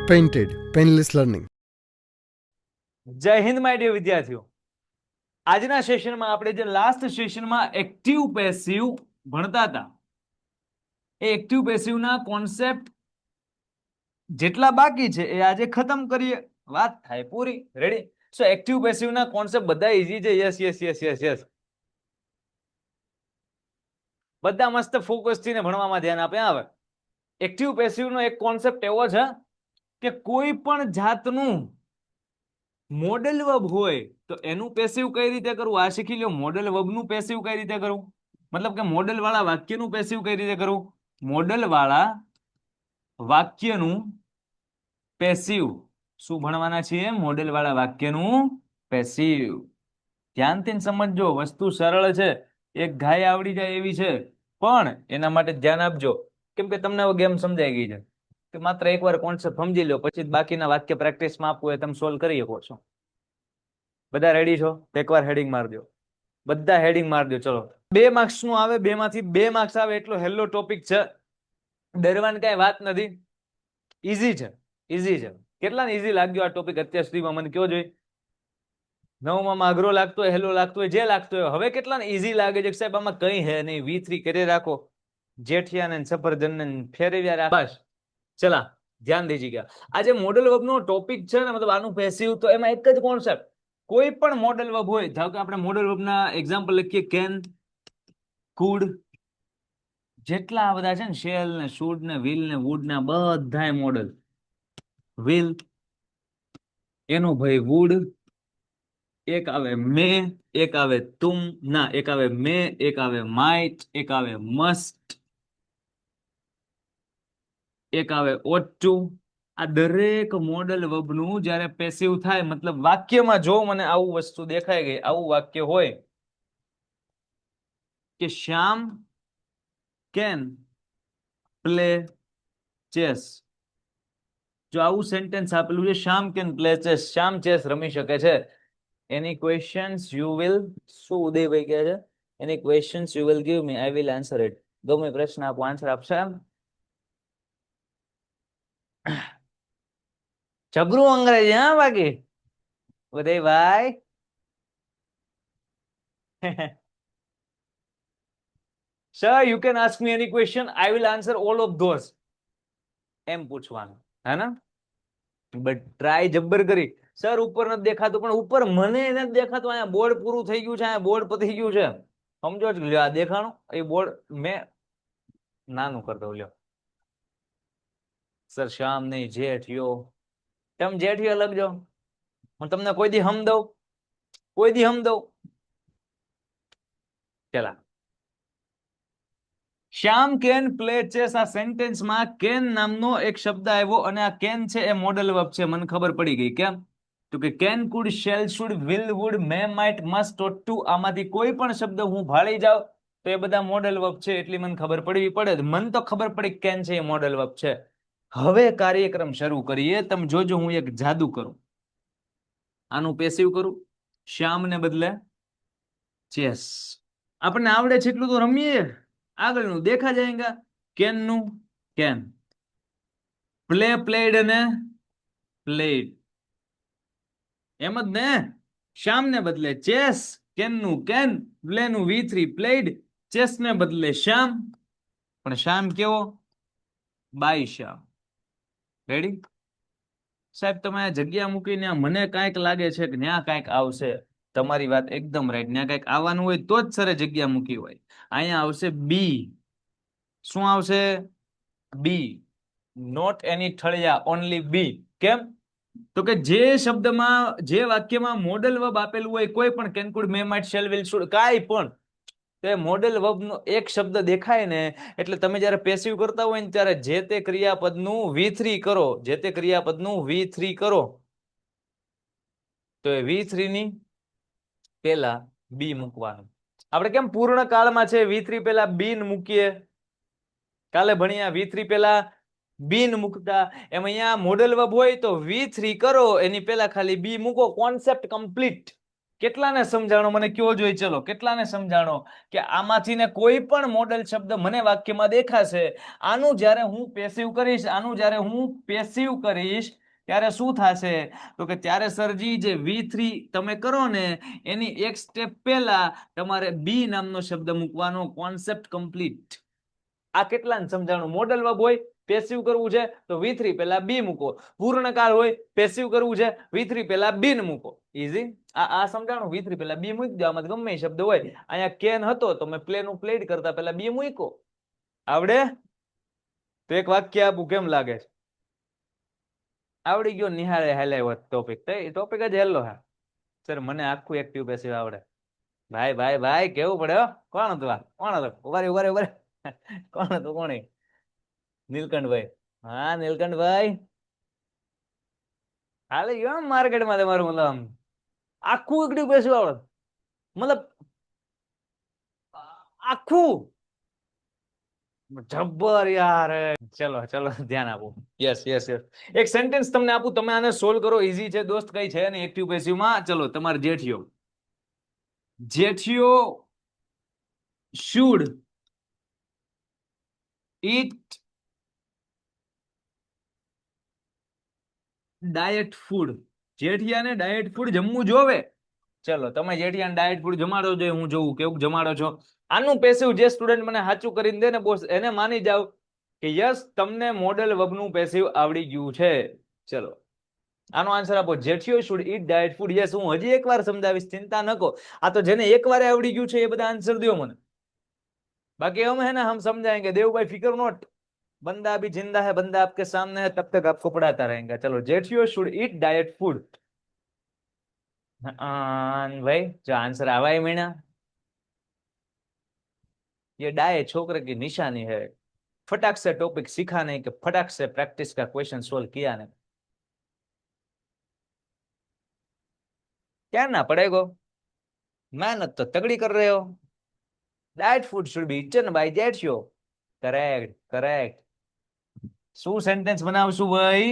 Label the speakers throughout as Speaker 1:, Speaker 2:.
Speaker 1: Painted, painless learning.
Speaker 2: જય Hind my dear વિદ્યાર્થીઓ, આજના સેશનમાં આપણે જે લાસ્ટ સેશનમાં એક્ટિવ પેસિવ ભણતા હતા એ એક્ટિવ પેસિવના કોન્સેપ્ટ જેટલા બાકી છે એ આજે ખતમ કરીએ, વાત થાય પૂરી. રેડી? સો એક્ટિવ પેસિવના કોન્સેપ્ટ બધા ઈઝી છે. Yes yes yes yes yes, બધા મસ્ત ફોકસ થઈને ભણવામાં ધ્યાન આપે. હવે એક્ટિવ પેસિવનો એક કોન્સેપ્ટ એવો છે કે કોઈ પણ જાતનું મોડેલ વર્બ હોય તો એનું પેસિવ કઈ રીતે કરવું આ શીખી લો. મોડેલ વર્બનું પેસિવ કઈ રીતે કરવું, મતલબ કે મોડેલ વાળા વાક્યનું પેસિવ કઈ રીતે કરવું. મોડેલ વાળા વાક્યનું પેસિવ શું ભણવાના છીએ? મોડેલ વાળા વાક્યનું પેસિવ. ધ્યાનથી સમજજો, વસ્તુ સરળ છે, એક ગાય આવડી જાય એવી છે, પણ એના માટે ધ્યાન આપજો કેમ કે તમને ગેમ સમજાઈ ગઈ છે કે માત્ર એકવાર કોન્સેપ્ટ સમજી લો પછી બાકીના વાક્ય પ્રેક્ટિસમાં આપવું એ તમે સોલ્વ કરી શકો છો. બધા રેડી છો? એકવાર હેડિંગ મારજો, બધા હેડિંગ મારજો. ચલો, 2 માર્ક્સ નું આવે, 2 માંથી 2 માર્ક્સ આવે એટલો હેલ્લો ટોપિક છે, ડરવાની કઈ વાત નથી. ઈઝી છે, ઈઝી છે. કેટલાને ઈઝી લાગ્યો આ ટોપિક અત્યાર સુધીમાં મને કયો જોઈએ? 9માં અઘરો લાગતો હોય, હેલો લાગતો હોય, જે લાગતો હોય. હવે કેટલાને ઈઝી લાગે છે? સાહેબ આમાં કઈ હે નહીં, V3 કરી રાખો, જેઠિયા ને સફરજન ને ફેરવ્યા રાખો, બસ. ચલા, ધ્યાન દીજીએगा. આ જે મોડેલ વર્બ નો ટોપિક છે ને, મતલબ આનું પેસિવ, તો એમાં એક જ કોન્સેપ્ટ, કોઈ પણ મોડેલ વર્બ હોય, ધારો કે આપણે મોડેલ વર્બ ના એક્ઝામ્પલ લખીએ, કેન, કુડ, જેટલા બધા છે ને, શેલ ને શુડ ને વિલ ને વુડ ને બધાય મોડેલ. વિલ એનો ભાઈ વુડ, એક આવે મે, એક આવે તુમ, ના એક આવે મે, એક આવે માઇટ, એક આવે મસ્ટ, એક આવે ought to. આ દરેક મોડેલ વર્બ નું જ્યારે પેસિવ થાય, મતલબ વાક્યમાં જો મને આવું વસ્તુ દેખાય ગઈ, આવું વાક્ય હોય કે શ્યામ કેન પ્લે ચેસ, જો આવું સેન્ટેન્સ આપેલું છે, Shyam can play chess, Shyam chess રમી શકે છે. એની ક્વેશ્ચન્સ યુ વિલ, શું ઉદયભાઈ કહે છે? Any questions you will give me, I will answer it. ગમે પ્રશ્ન આપો, આન્સર આપશે. જબરું અંગ્રેજી હા બાકી Udaybhai. Sir, you can ask me any question. I will answer all of those. એમ પૂછવાનું હે ને? બટ ટ્રાય જબ્બર કરી. સર ઉપર નથી દેખાતું, પણ ઉપર મને નથી દેખાતું. અહીંયા બોર્ડ પૂરું થઈ ગયું છે, અહીંયા બોર્ડ પતી ગયું છે, સમજો છો? લ્યો આ દેખાણું, એ બોર્ડ મેં નાનું કરી દઉં. લ્યો સર શ્યામ નહીં, જેઠિયો. તમે જેઠિયો લખજો, હું તમને કોઈ દી હમ દઉં, કોઈ દી હમ દઉં. ચલા, શ્યામ કેન પ્લે ચેસ, આ સેન્ટેન્સમાં કેન નામનો એક શબ્દ આવ્યો અને આ કેન છે એ મોડેલ વર્બ છે. મને ખબર પડી ગઈ. કેમ? તો કે can, could, shall, should, will, would, may, might, must, ought to, આમાંથી કોઈ પણ શબ્દ હું ભાળી જાઉં તો એ બધા મોડેલ વર્બ છે, એટલી મને ખબર પડવી પડે. મને તો ખબર પડી કેન છે એ મોડેલ વર્બ છે. હવે કાર્યક્રમ શરૂ કરીએ. તમે જોજો, હું એક જાદુ કરું, આનું પેસિવ કરું, શ્યામ ને બદલે ચેસ. આપણને આવડે છે એટલું તો રમીએ, આગળનું દેખા જાયગા. કેન નું કેન, પ્લે પ્લેડ અને પ્લેડ, એમ જ ને? શ્યામ ને બદલે ચેસ, કેન નું કેન, પ્લે નું V3 પ્લેડ, ચેસ ને બદલે શ્યામ, પણ શ્યામ કેવો? બાય શ્યામ. રેડી? સાહેબ તમે આ જગ્યા મૂકીને મને કાંઈક લાગે છે કે ત્યાં કાંઈક આવશે. તમારી વાત એકદમ રાઈટ, ત્યાં કાંઈક આવવાનું હોય તો જ સરે જગ્યા મૂકી હોય. અહીંયા આવશે બી. શું આવશે? બી. નોટ એની ઠળિયા, ઓનલી બી. કેમ? તો કે જે શબ્દમાં, જે વાક્યમાં મોડેલ વર્બ આપેલું હોય, કોઈ પણ can, could, may, might, shall, will, should, કાંઈ પણ, તો મોડેલ વર્બનો એક શબ્દ દેખાય ને એટલે તમે જ્યારે પેસિવ કરતા હોય ને ત્યારે જે તે ક્રિયાપદનું V3 કરો, જે તે ક્રિયાપદનું V3 કરો, તો એ V3 ની પહેલા બી મૂકવાનું. આપણે કેમ પૂર્ણ કાળમાં છે V3 પહેલા બી મૂકીએ, કાલે ભણ્યા, V3 પહેલા બી મૂકતા. એમ અહીંયા મોડેલ વર્બ હોય તો V3 કરો, એની પહેલા ખાલી બી મૂકો, કોન્સેપ્ટ કમ્પ્લીટ. કેટલાને સમજાણો મને કયો જોઈ, ચલો કેટલાને સમજાણો કે આમાંથી ને કોઈ પણ મોડલ શબ્દ મને વાક્યમાં દેખાશે, આનું જ્યારે હું પેસિવ કરીશ ત્યારે શું થશે, તો કે ત્યારે સરજી જે V3 તમે કરો ને એની એક સ્ટેપ પહેલા તમારે બી નામનો શબ્દ મૂકવાનો, કોન્સેપ્ટ કમ્પ્લીટ. આ કેટલાને સમજાણું? મોડલ વર્બ હોય, પેસિવ કરવું છે તો V3 પહેલા બી મૂકો, પૂર્ણકાળ હોય પેસિવ કરવું છે V3 પહેલા બી ને મૂકો, ઈઝી. આ સમજાણું? V3 પહેલા બી મૂકી દો, આમાં ગમે એ શબ્દ હોય. અહીંયા કેન હતો તો મેં પ્લેન પ્લેડ કરતા પહેલા બી મૂકો. આવડે? તો એક વાક્ય આપું, કેમ લાગે છે? આવડી ગયો? નિહાળે હાલ્યો ટોપિક, ટોપિક જ હેલો. હા સર મને આખું એક્ટિવ પેસિવ આવડે. ભાઈ ભાઈ ભાઈ કેવું પડે. કોણ હતું આ? કોણ હતું? ઉભા કોણ હતું? કોણ? નીલકંઠભાઈ. હા નીલકંઠભાઈ હાલે ગયો માર્કેટમાં તમારું, મતલબ આખું એક્ટિવ પેસિવ આવડે, મતલબ આખું જબ્બર યાર. ચલો ચલો ધ્યાન આપો. Yes yes yes. એક સેન્ટેન્સ તમને આપું, તમે આને સોલ્વ કરો, ઈઝી છે દોસ્ત, કઈ છે ને એક્ટિવ પેસિવ માં. ચલો તમારે Jethiyo should eat diet food. જેઠિયાને ડાયટ ફૂડ જમવું જોવે. ચલો તમે જેઠિયાને ડાયટ ફૂડ જમાડો જોઈએ, હું જોઉં કેવું જમાડો છો. આનું પેસિવ જે સ્ટુડન્ટ મને સાચું કરીને દે ને બોસ, એને માની જાવ કે યસ તમને મોડેલ વર્બનું પેસિવ આવડી ગયું છે. ચલો આનો આન્સર આપો. Jethiyo should eat diet food. Yes, હું હજી એકવાર સમજાવીશ, ચિંતા ન કરો. આ તો જેને એકવાર આવડી ગયું છે એ બધા આન્સર દો મને, बाकी हम है ना, हम समझाएंगे. देव भाई फिक्र नोट, बंदा अभी जिंदा है, बंदा आपके सामने है, तब तक आपको पढ़ाता रहेगा. चलो जेठियो शुड ईट डाइट फूड. भाई जो आंसर आवा ही मीना, ये डाय छोकरे की निशानी है. फटाक से टॉपिक सीखा नहीं कि फटाक से प्रैक्टिस का क्वेश्चन सोल्व किया नहीं. क्या ना पड़ेगा, मेहनत तो तगड़ी कर रहे हो. Diet food should be eaten by Jethiyo. Correct correct. શું સેન્ટેન્સ બનાવશું ભાઈ?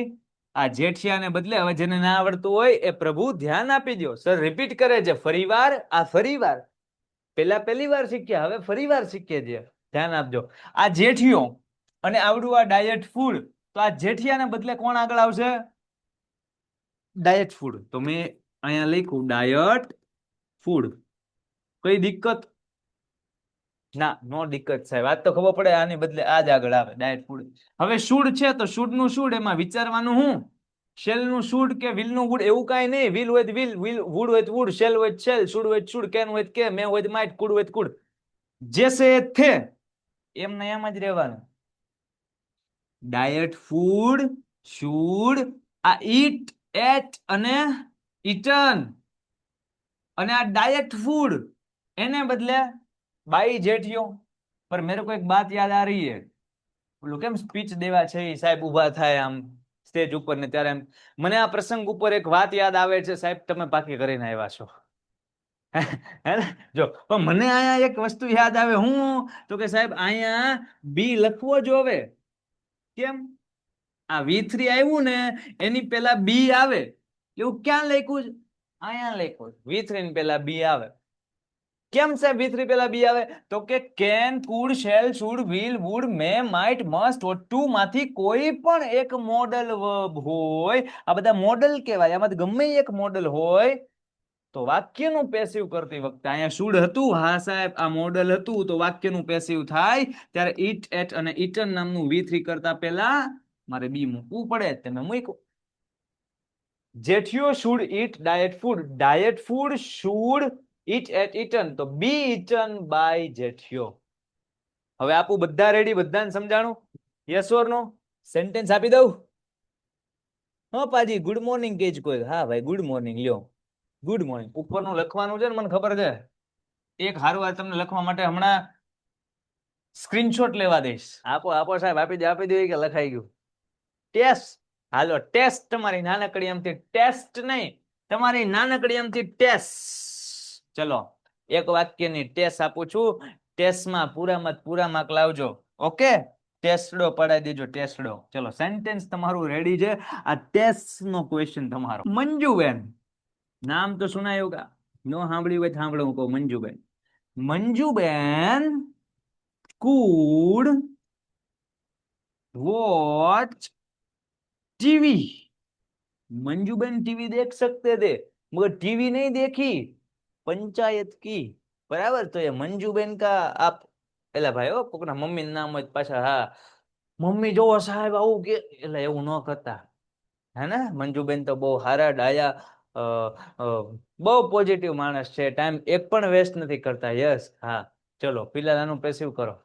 Speaker 2: આ જેઠિયાને બદલે હવે જેને ના આવડતું હોય એ પ્રભુ ધ્યાન આપી દો. સર રિપીટ કરે છે ફરીવાર, આ ફરીવાર, પેલા પહેલી વાર શીખ્યા, હવે ફરીવાર શીખીએ છીએ. ધ્યાન આપજો. આ જેઠિયો અને આવડું આ ડાયટ ફૂડ, તો આ જેઠિયાને બદલે કોણ આગળ આવશે? Diet food. તો મેં અહીંયા લખ્યું ડાયટ ફૂડ. કઈ દિક્કત? ના નો દિક્કત સાહેબ, આજ તો ખબર પડે, આની બદલે આજ આગળ આવે ડાયટ ફૂડ. હવે શુડ છે તો શુડ નું શુડ, એમાં વિચારવાનું હું? શેલ નું શુડ કે વિલ નું વુડ, એવું કઈ નહીં. વિલ હોય વિલ, વુડ હોય વુડ, શેલ હોય શેલ, શુડ હોય શુડ, કેન હોય કે, મે હોય માઇટ, કુડ હોય કુડ. જેસે થે એમને એમ જ રહેવાનું. ડાયટ ફૂડ, શુડ, આ ઈટ, એટ અને ઈટન, અને આ ડાયટ फूड એને બદલે બાઈ જેઠિયો. पर मेरे को एक बात याद आ रही है, બોલો કેમ સ્પીચ દેવા છે સાહેબ ઊભા થાય આમ સ્ટેજ ઉપર ને ત્યારે મને આ પ્રસંગ ઉપર એક વાત યાદ આવે છે સાહેબ, તમે પાકી કરીને આવ્યા છો. જો પણ મને અહીંયા એક વસ્તુ યાદ આવે, હું તો કે સાહેબ અહીંયા બી લખવો જોવે. કેમ? આ V3 આવ્યું ને એની પેલા બી આવે, એવું ક્યાં લખ્યું છે? અહીંયા લખ્યું V3 ની પેલા બી આવે. કેમ સાહેબ V3 પેલા બી આવે? તો કે can, could, shall, should, will, would, may, might, must, ought to માંથી કોઈ પણ એક મોડલ વર્બ હોય, આ બધા મોડલ કહેવાય, આમાંથી ગમે એક મોડલ હોય તો વાક્યનું પેસિવ કરતી વખતે અહીંયા શુડ હતું, હા સાહેબ આ મોડલ હતું, તો વાક્યનું પેસિવ થાય ત્યારે ઈટ, એટ અને ઈટન નામનું V3 કરતા પહેલા મારે બી મૂકવું પડે, તમે મૂક્યું. Jethiyo should eat diet food. Diet food should eat at eaten, તો બી ઈટન બાય જેઠિયો. હવે આપું બધા રેડી? બધાને સમજાણું? Yes or no? સેન્ટેન્સ આપી દઉં? હા પાજી ગુડ મોર્નિંગ કેજ કોઈ? હા ભાઈ ગુડ મોર્નિંગ લ્યો. ગુડ મોર્નિંગ ઉપરનું લખવાનું છે ને, મને ખબર છે. એક હારું વાર તમને લખવા માટે હમણાં સ્ક્રીનશોટ લેવા દઈશ. આપો આપો સાહેબ, આપી દે કે લખાઈ ગયું. ટેસ્ટ, હાલો ટેસ્ટ, તમારી નાનકડી એમથી ટેસ્ટ નહીં, તમારી નાનકડી એમથી ટેસ્ટ. ચલો એક વાક્યની ટેસ્ટ આપું છું, ટેસ્ટમાં પૂરા માર્ક લાવજો. ઓકે, ટેસ્ટડો પડાઈ દેજો, ટેસ્ટડો. ચલો સેન્ટેન્સ તમારું રેડી છે. આ ટેસ્ટ નો ક્વેશ્ચન તમારો. મંજુબેન, નામ તો સુનાયું કા? નો સાંભળ્યું હોય સાંભળો, હું કહું. Manjuben, Manjuben could watch TV. Manjuben TV देख सकते थे मगर टीवी नहीं देखी, पंचायत की. बराबर. तो ये मंजूबेन का आप एला भाई हो कोकना मम्मी नाम હોય પાછા. હા, મમ્મી જોવો સાહેબ આવું કે, એટલે એવું ન કરતા. હે ને, મંજુબેન તો બહુ હારા ડાયા, બહુ પોઝિટિવ માણસ છે, ટાઈમ એક પણ વેસ્ટ નથી કરતા. યસ. હા, ચલો પિલાનું પેસિવ કરો.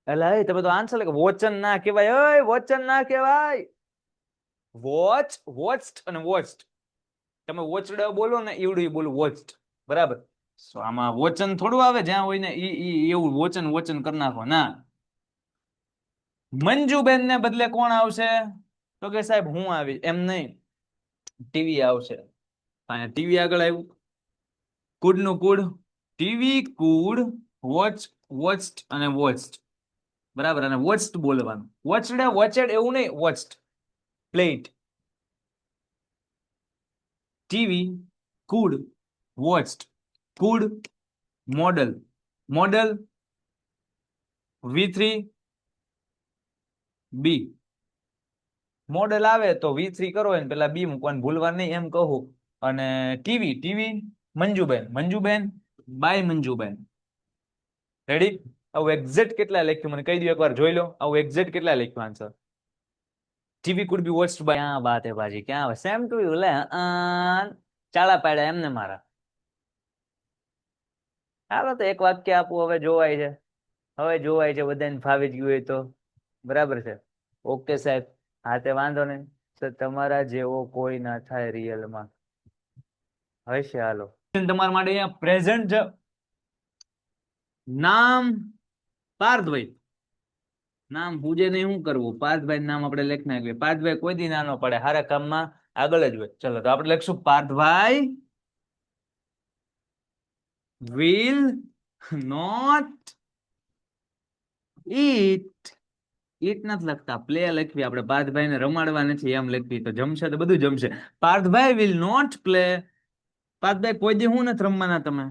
Speaker 2: એટલે તમે તો આન્સર લે કે વોચન ના કહેવાય. ઓય વોચન ના કહેવાય. વોચ, વોચ્ડ અને વોચ્ડ. તમે વોચડ બોલો ને એવડું બોલું વોચ્ડ. બરાબર. આમાં વોચન થોડું આવે, જ્યાં હોય ને એવું વોચન વોચન કરી નાખો ના. મંજુબેન ને બદલે કોણ આવશે? તો કે સાહેબ હું આવી. એમ નહીં, ટીવી આવશે. ટીવી આગળ આવ્યું. કુડ નું કુડ. ટીવી કુડ વોચ, વોચ્ડ અને વોચ્ડ. બરાબર. અને વોચ્ડ બોલવાનું. વોચ્ડ વોચેડ એવું નહીં, watched. Plate. TV could watched. Could model. Model V3 B. Model આવે તો V3 કરો ને પેલા બી મૂકવાનું, ભૂલવા નહીં એમ કહું. અને TV, TV Manjuben, Manjuben by Manjuben. Ready? આવું એક્ઝેક્ટ કેટલા લખ્યું મને કહી દો એકવાર, જોઈ લો. આવું એક્ઝેક્ટ કેટલા લખ્યું answer? TV could be watched by. ક્યાં વાત હે બાજી, ક્યાં આવે? Same to you. લે ચાળા પાડ્યા એમને મારા. હાલો તો એક વાક્ય આપું, હવે જોવાય છે. હવે જોવાય છે, બધાને ફાવી જ ગયું હોય તો. બરાબર છે. ઓકે સાહેબ. હા તે વાંધો નહીં. તમારા જેવો કોઈ ના થાય રિયલમાં. હશે. હાલો તમારા માટે અહીંયા પ્રેઝન્ટ છે. નામ પાર્થભાઈ. નામ પૂજે નહીં, શું કરવું? પાર્થભાઈ નામ આપણે લખી નાખીએ. પાર્થભાઈ કોઈ દી ના પડે, હારા કામમાં આગળ જ હોય. ચલો તો આપણે લખશું પાર્થભાઈ will not eat. ઈટ નથી લખતા, પ્લે લખવી આપણે. પાર્થભાઈ ને રમાડવા નથી એમ લખવી, તો જમશે તો બધું જમશે. પાર્થભાઈ will not play. પાર્થભાઈ કોઈ દી હું નથી રમવાના તમે?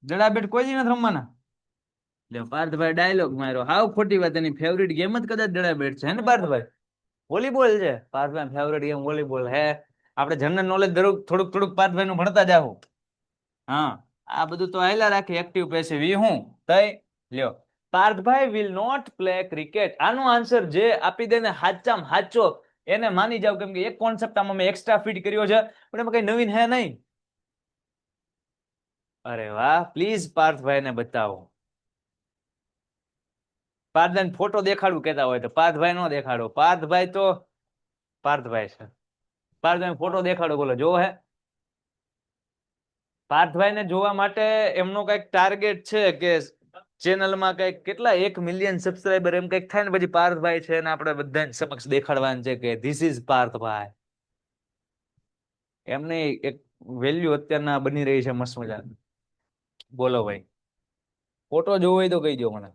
Speaker 2: જડાબેટ કોઈ દી નથી રમવાના. પાર્થભાઈ ડાયલોગ માર્યો. હાવ ખોટી વાત. એની ફેવરિટ ગેમ જ કદાચ જડાબેટ છે ને પાર્થભાઈ? વોલીબોલ છે. પાર્થભાઈ ફેવરિટ ગેમ વોલીબોલ હે. આપણે જનરલ નોલેજ થોડુંક થોડુંક પાર્થભાઈ નું ભણતા જાવ. હા, આ બધું તો હાલ્યા રાખે. એક્ટિવ પેસિવ ઈ હું તઈ લ્યો. પાર્થભાઈ વિલ નોટ પ્લે ક્રિકેટ. આનો આન્સર જે આપી દે ને હાચામ હાચો એને માની જાવ, કેમ કે એક કોન્સેપ્ટ આમાં મેં એક્સ્ટ્રા ફીટ કર્યો છે, પણ એમાં કઈ નવીન હે નહીં. અરે વાહ, પ્લીઝ પાર્થભાઈ ને બતાવો. પાર્થભાઈ ફોટો દેખાડું કેતા હોય તો પાર્થભાઈ નો દેખાડો. પાર્થભાઈ તો પાર્થભાઈ છે. પાર્થભાઈ ફોટો દેખાડો, બોલો જો હે. પાર્થભાઈ ને જોવા માટે એમનો કઈક ટાર્ગેટ છે કે ચેનલમાં કઈક કેટલા 1 મિલિયન સબસ્ક્રાઇબર એમ કઈક થાય ને પછી પાર્થભાઈ છે ને આપણે બધાને સમક્ષ દેખાડવાનું છે કે ધીસ ઇઝ પાર્થભાઈ. એમને એક વેલ્યુ અત્યારના બની રહી છે મસ્ત મજા. બોલો ભાઈ, ફોટો જોવો હોય તો કહી દો મને.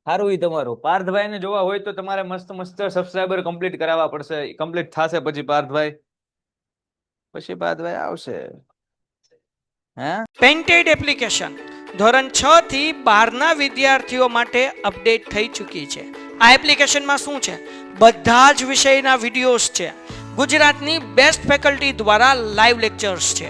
Speaker 2: સારું ઈ તમારું. પાર્થભાઈ ને જોવા હોય તો તમારે મસ્ત મસ્ત સબસ્ક્રાઇબર કમ્પ્લીટ કરાવવા પડશે. કમ્પ્લીટ થશે પછી પાર્થભાઈ આવશે. હે
Speaker 1: પેન્ટેડ એપ્લિકેશન ધોરણ 6 થી 12 ના વિદ્યાર્થીઓ માટે અપડેટ થઈ ચૂકી છે. આ એપ્લિકેશનમાં શું છે? બધા જ વિષયના વિડીયોઝ છે. ગુજરાતની બેસ્ટ ફેકલ્ટી દ્વારા લાઈવ લેક્ચર્સ છે.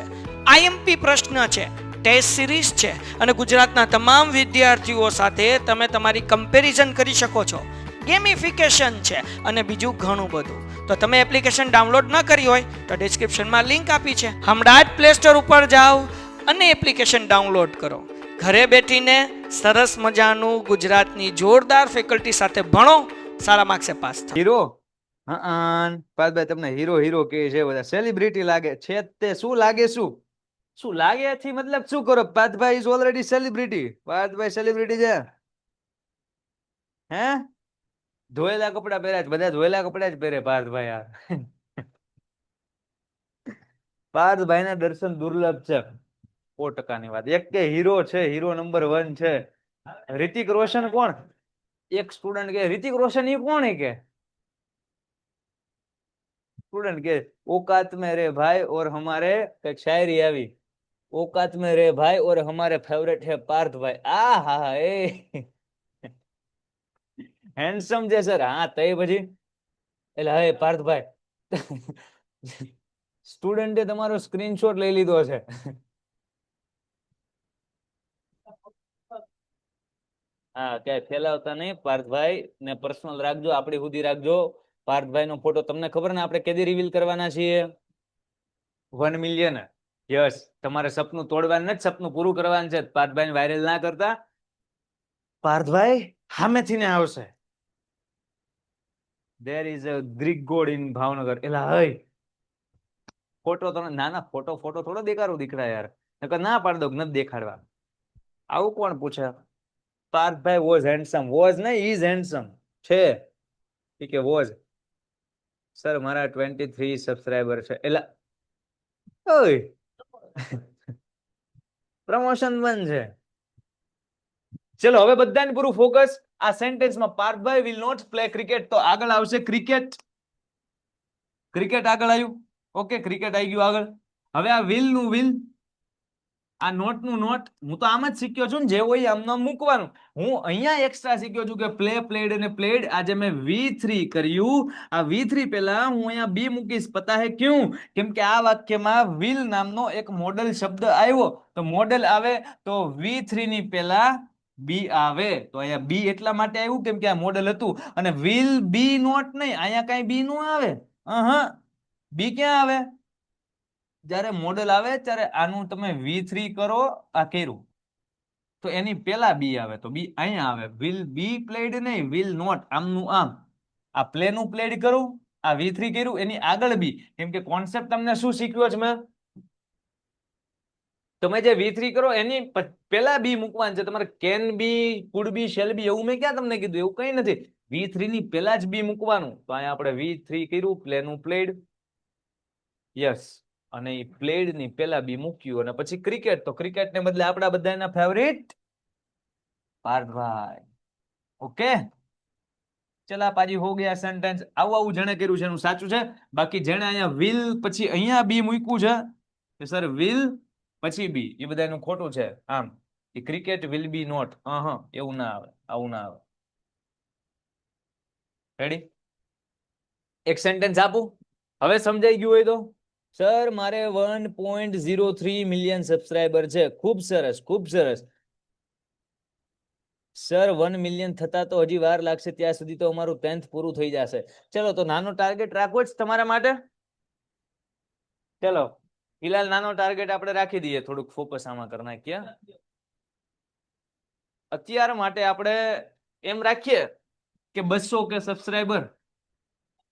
Speaker 1: આઈએમપી પ્રશ્ન છે, ટેસ્ટ સિરીઝ છે અને ગુજરાતના તમામ વિદ્યાર્થીઓ સાથે તમે તમારી કમ્પેરિઝન કરી શકો છો. ગેમિફિકેશન છે અને બીજું ઘણું બધું. તો તમે એપ્લિકેશન ડાઉનલોડ ન કરી હોય તો ડિસ્ક્રિપ્શનમાં લિંક આપી છે. હમણાં જ પ્લે સ્ટોર ઉપર જાઓ અને એપ્લિકેશન ડાઉનલોડ કરો. ઘરે બેઠીને સરસ મજાનું ગુજરાતની જોરદાર ફેકલ્ટી સાથે ભણો, સારા માર્ક્સે પાસ થાઓ.
Speaker 2: હીરો. પાર્થભાઈ તમને હીરો હીરો કહે છે બધા. સેલિબ્રિટી લાગે છે તે. શું લાગે? શું લાગે થી મતલબ શું કરો? પાર્થભાઈ is already celebrity. Parthbhai celebrity છે. હે ધોયેલા કપડા પહેર્યા છે, બધા ધોયેલા કપડા જ પહેરે પાર્થભાઈ. યાર પાર્થભાઈ ના દર્શન દુર્લભ છે. 100% વાત. એક કે હીરો છે, હીરો નંબર 1 છે. રિતિક રોશન કોણ? એક સ્ટુડન્ટ કે રિતિક રોશન એ કોણ? કે સ્ટુડન્ટ કે औकात में रे भाई और हमारे एक शायरी આવી औकात में रे भाई और हमारे फेवरेट है पार्थ भाई आ हा ए હેન્ડસમ છે સર હા તઈ પછી એટલે હે પાર્થભાઈ સ્ટુડન્ટે તમારો સ્ક્રીનશોટ લઈ લીધો છે હા ક્યાંય ફેલાવતા નહીં પાર્થભાઈ ને પર્સનલ રાખજો આપણી સુધી રાખજો પાર્થભાઈ નો ફોટો તમને ખબર ને આપણે કેદી રિવીલ કરવાના છીએ 1 મિલિયન યસ તમારે સપનું તોડવાનું નથી સપનું પૂરું કરવાનું છે પાર્થભાઈ વાયરલ ના કરતા પાર્થભાઈ સામેથી ને આવશે there is a Greek god in Bhavnagar એલા હઈ ફોટો તમને ના ના ફોટો ફોટો થોડો દેખાડો દીકરા યાર નકર ના પાડ દો નથી દેખાડવા આવું કોણ પૂછે પાર્થભાઈ વોઝ હેન્ડસમ વોઝ નહીં ઇઝ હેન્ડસમ છે ઠીક છે વોઝ સર મારા 23 સબસ્ક્રાઇબર છે એલા ઓય પ્રમોશન બંધ છે ચલો હવે બધાને પૂરું ફોકસ આ સેન્ટેન્સમાં પાર્થભાઈ વિલ નોટ પ્લે ક્રિકેટ તો આગળ આવશે ક્રિકેટ ક્રિકેટ આગળ આવ્યું ઓકે ક્રિકેટ આવી ગયું આગળ હવે આ વિલ નું વિલ આ નોટ નું નોટ હું તો આમ જ શીખ્યો છું ને જે હોય આમ નામ મૂકવાનું હું અહીંયા એક્સ્ટ્રા શીખ્યો છું કે પ્લે પ્લેડ અને પ્લેડ આજે મેં V3 કર્યું આ V3 પહેલા હું અહીંયા બી મૂકીશ પતા હે ક્યું કેમ કે આ વાક્યમાં વિલ નામનો એક મોડલ શબ્દ આવ્યો તો મોડલ આવે તો V3 ની પહેલા બી આવે તો અહીંયા બી એટલા માટે આવ્યું કેમ કે આ મોડલ હતું અને વિલ બી નોટ નહીં અહીંયા કઈ બી નો આવે બી ક્યાં આવે જ્યારે મોડલ આવે ત્યારે આનું તમે V3 કરો આ કર્યું તો એની પેલા બી આવે તો બી અહીંયા આવે વિલ બી પ્લેડ નહીં વિલ નોટ આમનું આમ આ પ્લે નું પ્લેડ કરું આ V3 કર્યું એની આગળ બી કેમ કે કોન્સેપ્ટ તમને શું શીખ્યો છે મેં તમે જે V3 કરો એની પેલા બી મૂકવાનું છે તમારે can be food B shall be એવું મેં ક્યાં તમને કીધું એવું કઈ નથી V3 ની પેલા જ બી મૂકવાનું તો અહીંયા આપણે V3 કર્યું પ્લે નું પ્લેડ યસ અને એ પ્લેડ ની પેલા બી મૂક્યું અને પછી ક્રિકેટ તો ક્રિકેટ ને બદલે આપણા બધાના ફેવરિટ પાર્થભાઈ ઓકે ચલા પાજી હો ગયા સેન્ટેન્સ આવું આવું જેણે કર્યું છે એનું સાચું છે બાકી જેણે અહીંયા વિલ પછી અહીંયા બી મૂક્યું છે કે સર વિલ પછી બી એ બધાનું ખોટું છે આમ એ ક્રિકેટ વિલ બી નોટ એવું ના આવે આવું ના આવે રેડી એક સેન્ટેન્સ આપું હવે સમજાઈ ગયું હોય તો સર મારે 1.03 મિલિયન સબસ્ક્રાઇબર છે ખૂબ સરસ ખૂબ સરસ સર 1 મિલિયન થતા તો હજી વાર લાગશે ત્યાં સુધી તો અમારું 10th પૂરું થઈ જશે ચલો તો નાનો ટાર્ગેટ રાખવો જ તમારા માટે ચલો ફિલહાલ નાનો ટાર્ગેટ આપણે રાખી દઈએ થોડુંક ફોકસ આમાં કરી નાખીએ અત્યાર માટે આપણે એમ રાખીએ કે 200 કે સબસ્ક્રાઇબર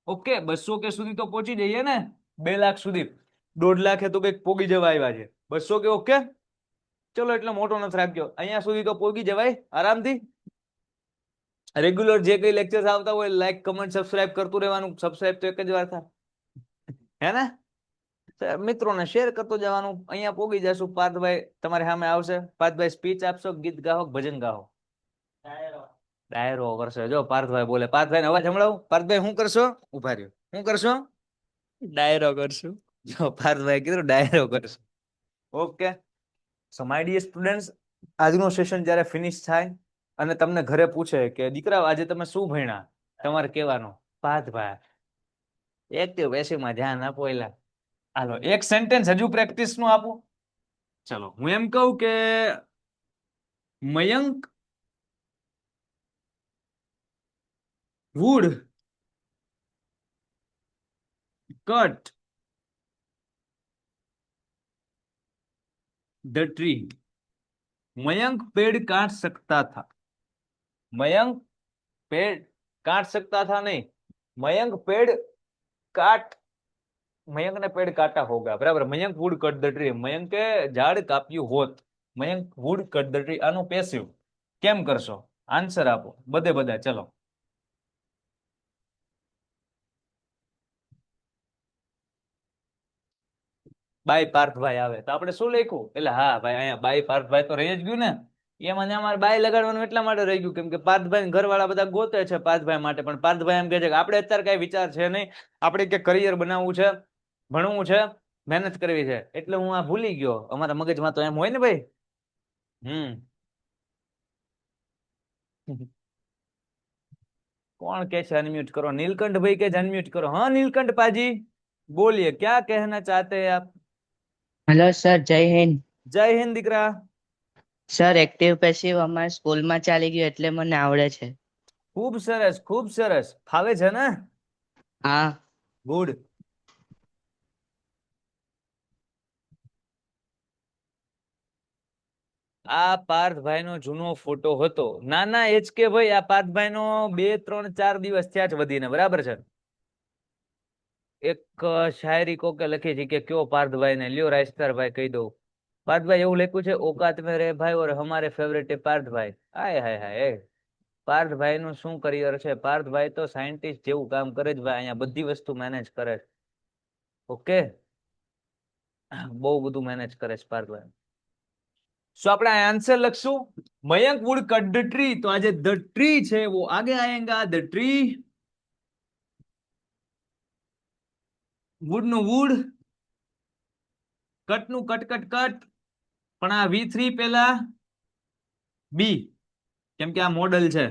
Speaker 2: ઓકે 200 કે સુધી તો પહોંચી જઈએ ને 2 લાખ સુધી 1.5 લાખે તો કઈક પોગી જવા આવ્યા છે 200 કે ઓકે ચલો એટલે મોટો નથી રાખ્યો અહીંયા સુધી તો પોગી જવાય આરામથી રેગ્યુલર જે કઈ લેક્ચર્સ આવતા હોય લાઈક કમેન્ટ સબસ્ક્રાઇબ કરતું રહેવાનું સબસ્ક્રાઇબ તો એક જ વાર થાય હે ને મિત્રોને શેર કરતો જવાનું અહીંયા પોગી જશું પાર્થભાઈ તમારી સામે આવશે પાર્થભાઈ સ્પીચ આપશો ગીત ગાઓ ભજન ગાઓ ડાયરો કરશે જો પાર્થભાઈ બોલે પાર્થભાઈ અવાજ સંભળાવું પાર્થભાઈ શું કરશો ઉભા રહ્યો શું કરશો
Speaker 1: ડાયરો કરશું
Speaker 2: જો પાર્થભાઈ કીધું ડાયરો કરશો okay so my dear students આજનો સેશન જ્યારે ફિનિશ થાય અને તમને ઘરે પૂછે કે દીકરા આજે તમે શું ભણ્યા તમારે કહેવાનું પાર્થભાઈ એક્ટિવ પેસિવમાં ધ્યાન આપો એલા હાલો એક સેન્ટેન્સ હજુ પ્રેક્ટિસ નું આપું ચલો હું એમ કહું કે Mayank would cut the tree Mayank पेड़ काट सकता था मयंक पेड़ काट सकता था नहीं मयंक पेड़ काट मयंक ने पेड़ काटा होगा बराबर Mayank would cut the tree मयंके झाड़ काप्યું હોત Mayank would cut the tree આનું પેસિવ કેમ કરશો આન્સર આપો બધે બધા ચલો બાય પાર્થભાઈ આવે તો આપણે શું લખ્યું એટલે હા ભાઈ અહીંયા બાય પાર્થભાઈ તો રહી જ ગયું ને એમાં ને અમારે બાય લગાડવાનું એટલા માટે રહી ગયું કેમ કે પાર્થભાઈ ઘરવાળા બધા ગોતે છે પાર્થભાઈ માટે, પણ પાર્થભાઈ એમ કહે છે કે આપણે અત્યારે કઈ વિચાર છે નહીં, આપણે કે કરિયર બનાવવું છે, ભણવું છે, મહેનત કરવી છે, એટલે હું આ ભૂલી ગયો. અમારા મગજમાં તો એમ હોય ને ભાઈ. कौन कैसे अनम्यूट करो? नीलकंठ भाई के अनम्यूट करो. हाँ नीलकंठ पाजी बोलिए क्या कहना चाहते हैं आप?
Speaker 3: હેલો સર, જય હિન્દ.
Speaker 2: जय हिंद દીકરા.
Speaker 3: સર, એક્ટિવ પેસિવ અમારા સ્કૂલમાં ચાલી ગયું એટલે મને આવડે છે.
Speaker 2: ખૂબ સરસ, ખૂબ સરસ. ફાવે છે ને?
Speaker 3: હા.
Speaker 2: ગુડ. આ પાર્થભાઈ નો જૂનો ફોટો હતો. નાના HK ભાઈ, આ પાર્થભાઈ નો 2-3-4 દિવસ થયા જ વધીને, બરાબર છે. એક શાયરી કોકે લખી છે કે કયો પાર્થભાઈ ને, લ્યો રાજસ્તારભાઈ કહી દઉં. પાર્થભાઈ એવું લખ્યું છે, औकात में रे भाई और हमारे फेवरेट है पार्थभाई. હાય હાય હાય. પાર્થભાઈ નું શું કરિયર છે? પાર્થભાઈ તો સાયન્ટિસ્ટ જેવું કામ કરે જ ભાઈ, અહીંયા બધી વસ્તુ મેનેજ કરે. ઓકે, બહુ બધું મેનેજ કરે છે પાર્થભાઈ. સો આપણે આન્સર લખશું, Mayank would cut the tree. તો આજે ધ ટ્રી છે वो आगे आएगा. ધ ટ્રી, વુડ નું વુડ, કટ નું કટ કટ કટ, પણ આ V3 પેલા બી, કેમ કે આ મોડલ છે.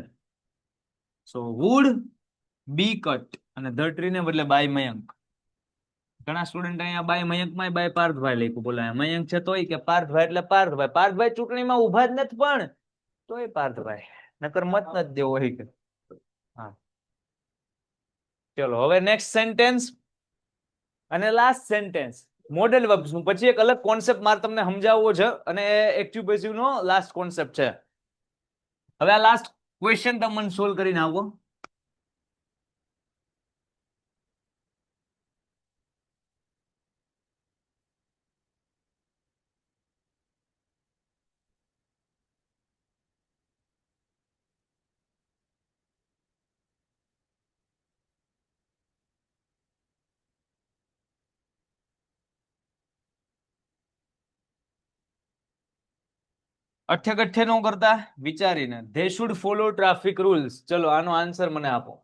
Speaker 2: સો વુડ બી કટ, અને ધ ટ્રી ને બદલે બાય મયંક. ઘણા સ્ટુડન્ટ અહીંયા બાય મયંક માં બાય પાર્થભાઈ લખ્યું. બોલો મયંક છે તોય કે પાર્થભાઈ એટલે પાર્થભાઈ. પાર્થભાઈ ચૂંટણીમાં ઉભા જ નથી પણ તોય પાર્થભાઈ, નકર મત નથી દેવો હોય કે. હા ચલો હવે નેક્સ્ટ સેન્ટેન્સ અને લાસ્ટ સેન્ટેન્સ મોડેલ વર્બ્સ નું. પછી એક અલગ કોન્સેપ્ટ મારે તમને સમજાવવો છે, અને એક્ટિવ પેસિવ નો લાસ્ટ કોન્સેપ્ટ છે. હવે આ લાસ્ટ ક્વેશ્ચન તમે મને સોલ્વ કરીને આવો. અઠ્ઠે કઠ્ઠે નો કરતા, વિચારીને. They should follow traffic rules. ચલો આનો આન્સર મને આપો.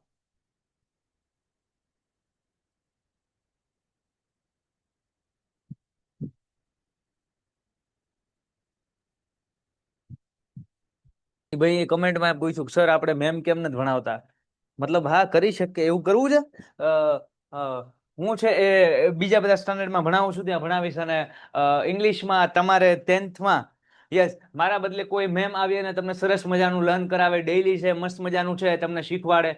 Speaker 2: ભાઈ કમેન્ટમાં પૂછ્યું સર આપણે મેમ કેમ નથી ભણાવતા? મતલબ હા કરી શકે, એવું કરવું છે. હું છે એ બીજા બધા સ્ટાન્ડર્ડમાં ભણાવું છું, ત્યાં ભણાવીશ. અને ઇંગ્લિશમાં તમારે 10th માં યસ, મારા બદલે કોઈ મેમ આવી અને તમને સરસ મજાનું લર્ન કરાવે, ડેઈલી છે, મસ્ત મજાનું છે, તમને શીખવાડે,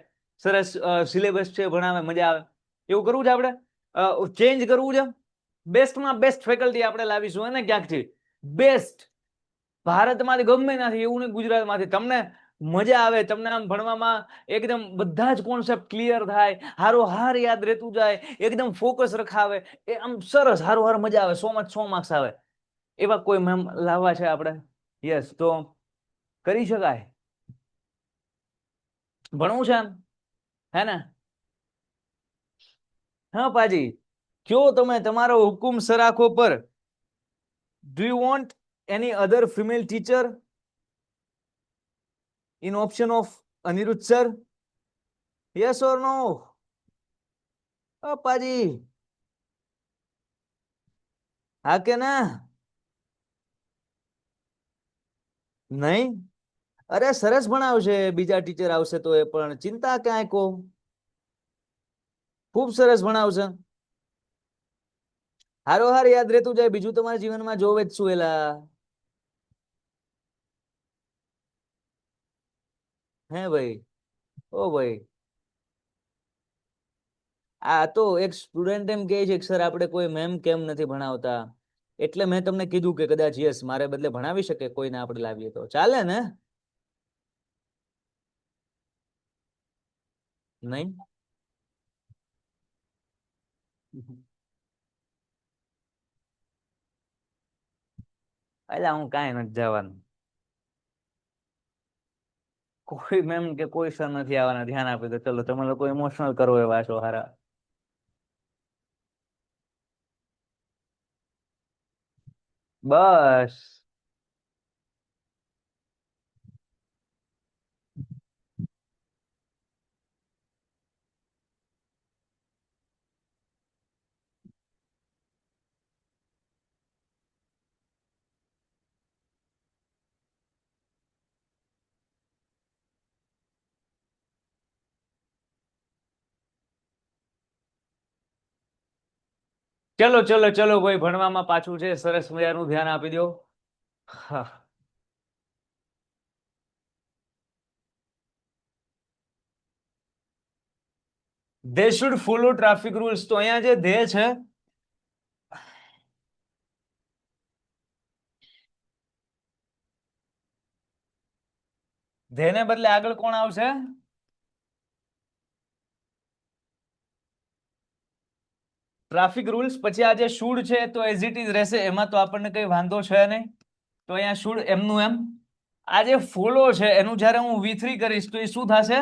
Speaker 2: સરસ સિલેબસ છે, ભણાવે, મજા આવે. એવું કરવું છે આપણે. ચેન્જ કરવું છે. બેસ્ટમાં બેસ્ટ ફેકલ્ટી આપણે લાવીશું, અને ક્યાંકથી બેસ્ટ ભારતમાંથી ગમે નથી, એવું નહીં ગુજરાતમાંથી. તમને મજા આવે, તમને આમ ભણવામાં એકદમ બધા જ કોન્સેપ્ટ ક્લિયર થાય, હારો હાર યાદ રહેતું જાય, એકદમ ફોકસ રખાવે, એ આમ સરસ હારો હાર મજા આવે, 100 માર્ક્સ આવે, એવા કોઈ મેમ લાવવા છે આપણે. યસ, તો કરી શકાય. ભણવું છે એમ, હે ને? હા પાજી, કયો તમે તમારો હુકુમ સરાખો પર. Do you want any other female teacher in option of Anirudh sir? Yes or no? પાજી હા કે ના? નહીં? અરે સરસ ભણાવશે, બીજા ટીચર આવશે તો એ પણ ચિંતા ક્યાંય કો, ખૂબ સરસ ભણાવશે, હારો હાર યાદ રહેતું જાય, બીજું તમારા જીવનમાં જોવે જ શું એલા. હે ભાઈ? ઓ ભાઈ, આ તો એક સ્ટુડન્ટ એમ કહે છે કે સર આપણે કોઈ મેમ કેમ નથી ભણાવતા, એટલે મેં તમને કીધું કે કદાચ યસ મારે બદલે ભણાવી શકે કોઈને આપણે લાવીએ તો ચાલે ને? નહીં? અલ્યા હું કાંઈ નથી જવાનું, કોઈ મેમ કે કોઈ સર નથી આવવાના, ધ્યાન આપી દો. ચલો તમે લોકો ઇમોશનલ કરો એવા છો હારા. બસ ચલો ચલો ચલો ભાઈ, ભણવામાં પાછું છે, સરસ મજાનું ધ્યાન આપી દો. હા, they should follow traffic rules. તો અહીંયા જે they છે, they ને બદલે આગળ કોણ આવશે? Traffic rules. પછી આ જે should છે તો એઝ ઇટ ઇઝ રહેશે, એમાં તો આપણને કઈ વાંધો છે નહીં. તો અહીંયા should એમનું એમ. આ જે ફોલો છે એનું જ્યારે હું V3 કરીશ તો એ શું થશે?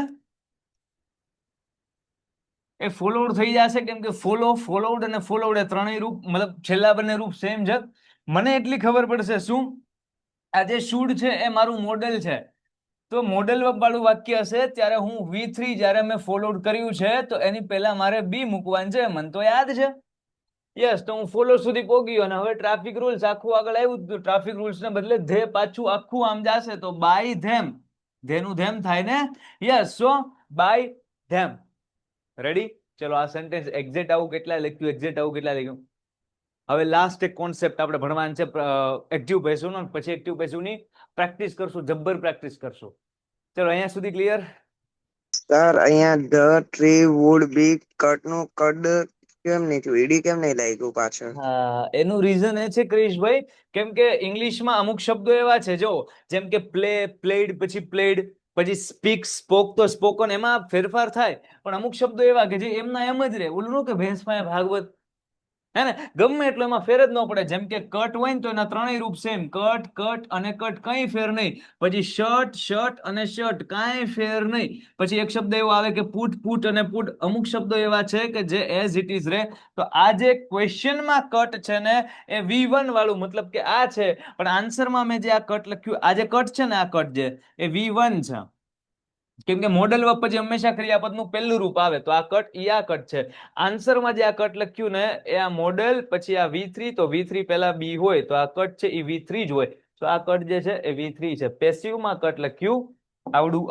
Speaker 2: એ ફોલોડ થઈ જશે, કેમ કે ફોલો, ફોલોડ અને ફોલોડ એ ત્રણેય રૂપ, મતલબ છેલ્લા બંને રૂપ સેમ છે. મને એટલી ખબર પડશે શું, આ જે should છે એ મારું મોડેલ છે, તો મોડેલ વાળું વાક્ય હશે ત્યારે હું V3 જ્યારે મેં ફોલોડ કર્યું છે તો એની પહેલા મારે બી મૂકવાનું છે. મને તો યાદ છે. યસ, તો હું ફોલો સુધી પહોંચી ગયો અને હવે ટ્રાફિક રૂલ્સ આખું આગળ આવ્યું. તો ટ્રાફિક રૂલ્સ ને બદલે ધે પાછું આખું આમ જશે તો બાય ધેમ. ધેનું ધેમ થાય ને? Yes, so by them. Ready? ચલો આ સેન્ટેન્સ એક્ઝેક્ટ આવું કેટલા લખ્યું, એક્ઝેક્ટ આવું કેટલા લખ્યું. હવે લાસ્ટ એક કોન્સેપ્ટ આપણે ભણવાનું છે એક્ટિવ પેસિવ નો, પછી એક્ટિવ પેસિવ ની પ્રેક્ટિસ કરશું, જબ્બર પ્રેક્ટિસ કરશું. ચલો અહીંયા સુધી ક્લિયર?
Speaker 4: સર અહીંયા the tree would be cut નું કડ કેમ નહીં થયું? ઈડી કેમ નહીં લાગ્યું પાછળ?
Speaker 2: હા, એનું રીઝન એ છે ક્રિશભાઈ, કેમ કે ઇંગ્લિશમાં અમુક શબ્દો એવા છે, જો જેમ કે પ્લે, પ્લેડ, પછી પ્લેડ, પછી સ્પીક, સ્પોક, તો સ્પોકન, એમાં ફેરફાર થાય. પણ અમુક શબ્દો એવા કે જે એમના એમ જ રહે. ઓલું કે ભેંસ પાસે ભાગવત, હે ને, ગમે એટલો એમાં ફેર જ ન પડે. જેમ કે કટ હોય ને તો એના ત્રણેય રૂપ સેમ, કટ, કટ અને કટ, કઈ ફેર નહીં. પછી શર્ટ, શર્ટ અને શર્ટ, કાંઈ ફેર નહીં. પછી એક શબ્દ એવો આવે કે પુટ, પુટ અને પુટ. અમુક શબ્દો એવા છે કે જે એઝ ઇટ ઇઝ રહે. તો આ જે ક્વેશ્ચનમાં કટ છે ને એ V1 વાળું, મતલબ કે આ છે, પણ આન્સરમાં મેં જે આ કટ લખ્યું, આ જે કટ છે ને, આ કટ જે એ V1 છે. કેમ કે મોડેલ વર્બ પછી હંમેશા ક્રિયાપદનું પહેલું રૂપ આવે, તો આ કટ ઈ આ કટ છે. આન્સરમાં જે આ કટ લખ્યું ને એ આ મોડેલ પછી આ V3, તો V3 પહેલા બી હોય તો આ કટ છે એ V3 જ હોય. તો આ કટ જે છે એ V3 છે. પેસિવમાં કટ લખ્યું આવડું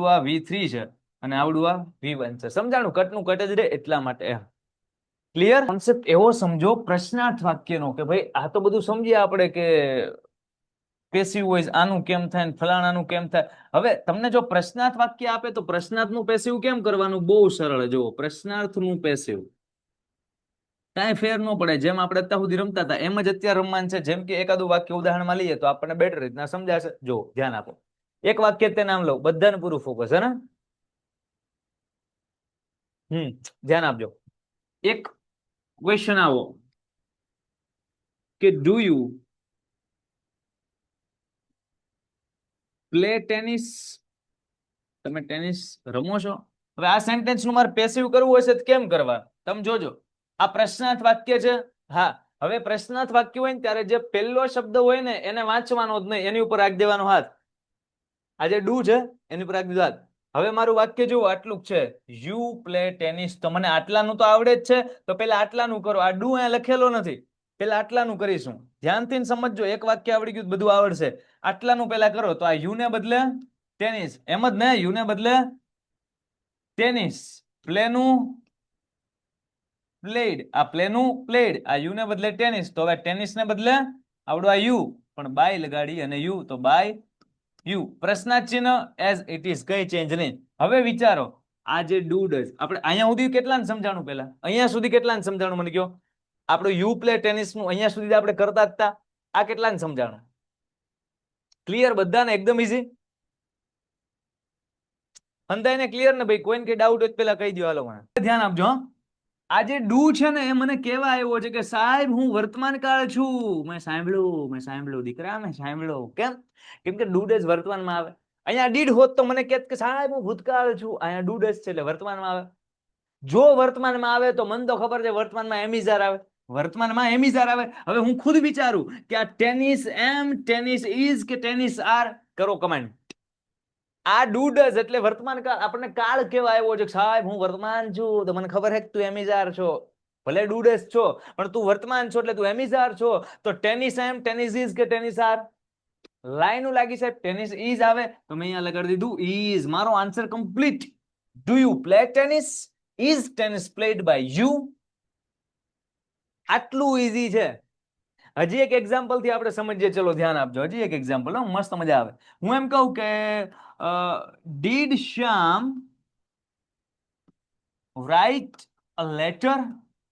Speaker 2: આ V3 છે અને આવડું આ V1 છે. સમજાણું? કટનું કટ જ રહે એટલા માટે. ક્લિયર? કોન્સેપ્ટ એવો સમજો પ્રશ્નાર્થ વાક્યનો કે ભાઈ આ તો બધું સમજીએ આપણે કે પેસિવ વોઇસ આનું કેમ થાય ને ફલાણાનું કેમ થાય. હવે તમને જો પ્રશ્નાર્થ વાક્ય આપે તો પ્રશ્નાર્થનું પેસિવ કેમ કરવાનું? બહુ સરળ. જુઓ, પ્રશ્નાર્થનું પેસિવ કાંઈ ફેર ન પડે. જેમ આપણે અત્યાર સુધી રમતા હતા એમ જ અત્યારે રમવાનું છે. જેમ કે એકાદું વાક્ય ઉદાહરણમાં લઈએ તો આપણને બેટર રીતના સમજાશે. જો ધ્યાન આપો, એક વાક્ય તે નામ લો, બધાને પૂરું ફોકસ, હે ને? ધ્યાન આપજો. એક ક્વેશ્ચન આવો કે ડુ યુ પ્લે ટેનિસ? તમે ટેનિસ રમો છો? હવે આ સેન્ટેન્સ નું મારે પેસિવ કરવું હશે તો કેમ કરવા? તમે જોજો, આ પ્રશ્નાર્થ વાક્ય છે. હા, હવે પ્રશ્નાર્થ વાક્ય હોય ને ત્યારે જે પહેલો શબ્દ હોય ને એને વાંચવાનો જ નહીં, એની ઉપર રાખી દેવાનો હાથ. આ જે ડુ છે એની ઉપર રાખી દીધો હાથ. હવે મારું વાક્ય જુઓ, આટલું છે, યુ પ્લે ટેનિસ. તો મને આટલાનું તો આવડે જ છે, તો પેલા આટલાનું કરો. આ ડુ અહીંયા લખેલો નથી, પેલા આટલાનું કરીશું. ધ્યાનથી સમજજો, એક વાક્ય આવડી ગયું બધું આવડશે. આટલાનું પેલા કરો. તો આ યુ ને બદલે ટેનિસ, એમ જ ને? યુ ને બદલે ટેનિસ, પ્લેનું પ્લેડ, આ પ્લેનું પ્લેડ, આ યુ ને બદલે ટેનિસ. તો હવે ટેનિસ ને બદલે આવડું આ યુ, પણ બાય લગાડી અને યુ, તો બાય યુ. પ્રશ્નાર્થ ચિહ્ન એઝ ઇટ ઇઝ, કઈ ચેન્જ નહીં. હવે વિચારો, આ જે ડુ ડઝ, આપણે અહીંયા સુધી કેટલાને સમજાણું? પેલા અહીંયા સુધી કેટલાને સમજાણું મને કહો? આપણું યુ પ્લે ટેનિસ નું અહીંયા સુધી આપણે કરતા જ હતા. આ કેટલાને સમજાણું? ક્લિયર બધાને? એકદમ ઈઝી. અંધાઈને ક્લિયર ને ભાઈ? કોઈને કઈ ડાઉટ હોય પેલા કહી દો. હાલો મને ધ્યાન આપજો. આ જે ડુ છે ને એ મને કેવા આવ્યો છે કે સાહેબ હું વર્તમાન કાળ છું. મેં સાંભળ્યું દીકરા, મેં સાંભળ્યું. કેમ? કેમ કે ડુ ડઝ વર્તમાનમાં આવે. અહીંયા ડીડ હોત તો મને કહેત કે સાહેબ હું ભૂતકાળ છું. અહીંયા ડુ ડઝ છે એટલે વર્તમાનમાં આવે. જો વર્તમાનમાં આવે તો મને તો ખબર છે વર્તમાનમાં એમિઝાર આવે. વર્તમાનમાં એમિઝાર આવે. હવે હું ખુદ વિચારું કે આ ટેનિસ એમ, ટેનિસ ઇઝ કે ટેનિસ આર, કરો કમેન્ટ. આ ડુ ડઝ એટલે વર્તમાન કાળ. આપણને કાળ કેવા આવ્યો છે? સાહેબ હું વર્તમાન છું, તો મને ખબર છે કે તું એમિઝાર છો. ભલે ડુ ડઝ છો પણ તું વર્તમાન છો એટલે તું એમિઝાર છો. તો ટેનિસ એમ, ટેનિસ ઇઝ કે ટેનિસ આર? લાઈન લાગી સાહેબ, ટેનિસ ઇઝ આવે તો મેં અહીંયા લગાડી દીધું ઇઝ. મારો answer complete. Do you play tennis? Is tennis played by you? આટલું ઈઝી છે. હજી એક એક્ઝામ્પલ થી આપણે સમજીએ. ચલો ધ્યાન આપજો. હજી એક એક્ઝામ્પલ, મસ્ત મજા આવે. હું એમ કહું કે did Shyam write a letter?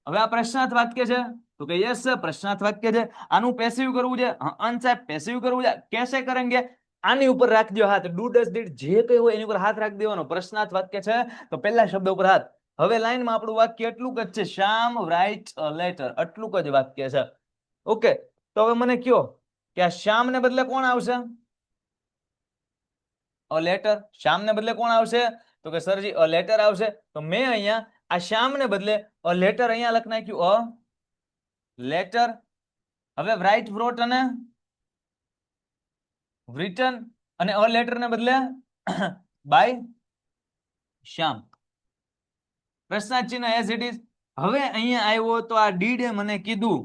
Speaker 2: હવે આ પ્રશ્નાર્થ વાક્ય છે તો કે યસ પ્રશ્નાર્થ વાક્ય છે. આનું પેસિવ કરવું છે? હા સાહેબ પેસિવ કરવું છે. કેસે કરેંગે? આની ઉપર રાખજો હાથ. ડુ ડઝ ડીડ જે કઈ હોય એની ઉપર હાથ રાખી દેવાનો. પ્રશ્નાર્થ વાક્ય છે તો પહેલા શબ્દ ઉપર હાથ. હવે લાઈનમાં આપણું વાક્ય એટલું જ છે, શ્યામ રાઇટ અ લેટર, એટલું જ વાક્ય છે. ઓકે, તો હવે મને કયો કે આ શ્યામ ને બદલે કોણ આવશે? A letter. શ્યામ ને બદલે કોણ આવશે? તો કે સરજી અ લેટર આવશે. તો મેં અહીંયા આ શ્યામ ને બદલે અ લેટર અહીંયા લખી નાખ્યું, અ લેટર. હવે રાઇટ વ્રોટ અને written અને અ લેટર ને બદલે બાય શ્યામ. પ્રશ્નાર્થ ચિહ્ન એઝ ઇટ ઇઝ. હવે અહીંયા આવ્યો તો આ ડીડે મને કીધું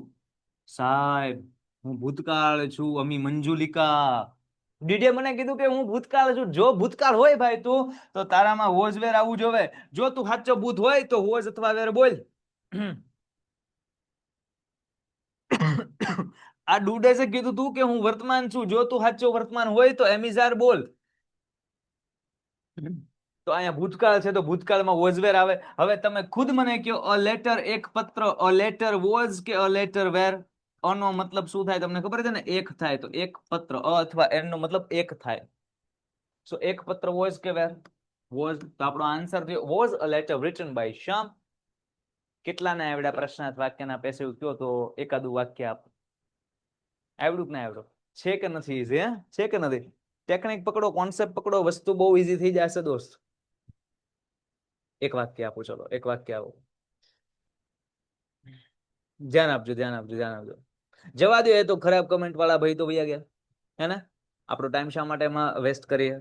Speaker 2: સાહેબ હું ભૂતકાળ છું, અમી મંજુલિકા. ડીડે મને કીધું કે હું ભૂતકાળ છું. જો ભૂતકાળ હોય ભાઈ તું, તો તારામાં વોઝ વેર આવવું જોવે. જો તું સાચો ભૂત હોય તો વોઝ અથવા વેર બોલ. આ ડુડે છે કીધું તું કે હું વર્તમાન છું. જો તું સાચો વર્તમાન હોય તો એમિઝાર બોલ. તો અહીંયા ભૂતકાળ છે તો ભૂતકાળમાં વોઝ વેર આવે. હવે તમે ખુદ મને કહો અ લેટર એક પત્ર, અ લેટર વોઝ કે અ લેટર વેર? અનો મતલબ શું થાય તમને ખબર છે ને? એક થાય. તો એક પત્ર, અ અથવા એર નો મતલબ એક થાય. સો એક પત્ર વોઝ કે વેર? વોઝ. તો આપણો આન્સર થયો was a letter written by Shyam. કેટલાને આવડ્યા પ્રશ્નાર્થ વાક્યના પેસિવ કયો તો એકાદું વાક્ય આપ. આવડું કે ના આવડું? છે કે નથી ઈઝી? છે કે નથી? ટેકનિક પકડો, કોન્સેપ્ટ પકડો, વસ્તુ બહુ ઈઝી થઈ જશે દોસ્ત. એક વાક્ય આપો. ચલો એક વાક્ય આપો. ધ્યાન આપજો, ધ્યાન આપજો, ધ્યાન આપજો. જવા દો એ તો ખરાબ કમેન્ટ વાળા ભાઈ તો વયા ગયા હે ને. આપણો ટાઈમ શા માટે એમાં વેસ્ટ કરીએ?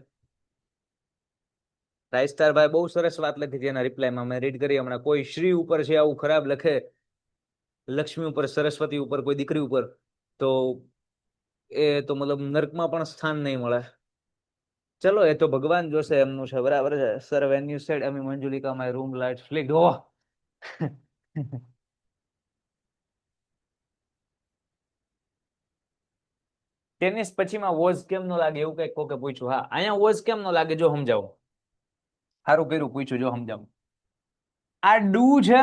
Speaker 2: રાઇસ્ટાર ભાઈ બહુ સરસ વાત લખી હતી એના રિપ્લાયમાં, મેં રીડ કરી હમણાં. કોઈ શ્રી ઉપર છે આવું ખરાબ લખે, લક્ષ્મી ઉપર, સરસ્વતી ઉપર, કોઈ દીકરી ઉપર, તો એ તો મતલબ નર્કમાં પણ સ્થાન નહીં મળે. ચલો એ તો ભગવાન જોશે એમનું છે, બરાબર છે. સર વેન યુ સેડ અમી Manjulika my room light flicked. Oh ટેનિસ પછીમાં વોઝ કેમ ન લાગે એવું કઈક કોકે પૂછ્યું. હા અહીંયા વોઝ કેમ ન લાગે જો સમજાવું. સારું કર્યું પૂછ્યું, જો સમજાવું. આ ડુ છે